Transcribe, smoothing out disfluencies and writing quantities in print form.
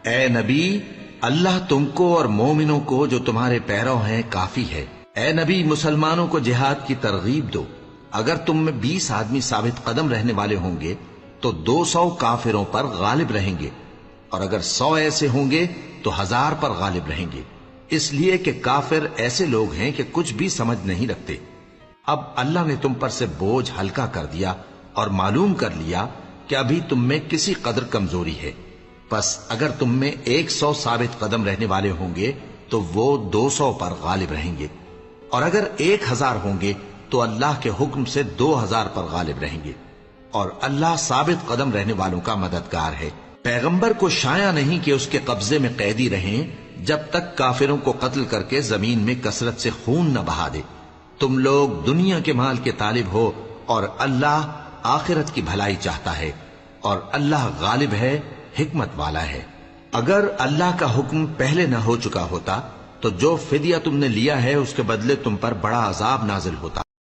اے نبی، اللہ تم کو اور مومنوں کو جو تمہارے پیرو ہیں کافی ہے۔ اے نبی، مسلمانوں کو جہاد کی ترغیب دو۔ اگر تم میں 20 آدمی ثابت قدم رہنے والے ہوں گے تو 200 کافروں پر غالب رہیں گے، اور اگر 100 ایسے ہوں گے تو 1000 پر غالب رہیں گے، اس لیے کہ کافر ایسے لوگ ہیں کہ کچھ بھی سمجھ نہیں رکھتے۔ اب اللہ نے تم پر سے بوجھ ہلکا کر دیا اور معلوم کر لیا کہ ابھی تم میں کسی قدر کمزوری ہے، پس اگر تم میں 100 ثابت قدم رہنے والے ہوں گے تو وہ 200 پر غالب رہیں گے، اور اگر 1000 ہوں گے تو اللہ کے حکم سے 2000 پر غالب رہیں گے، اور اللہ ثابت قدم رہنے والوں کا مددگار ہے۔ پیغمبر کو شایع نہیں کہ اس کے قبضے میں قیدی رہیں جب تک کافروں کو قتل کر کے زمین میں کثرت سے خون نہ بہا دے۔ تم لوگ دنیا کے مال کے طالب ہو اور اللہ آخرت کی بھلائی چاہتا ہے، اور اللہ غالب ہے، حکمت والا ہے۔ اگر اللہ کا حکم پہلے نہ ہو چکا ہوتا تو جو فدیہ تم نے لیا ہے اس کے بدلے تم پر بڑا عذاب نازل ہوتا۔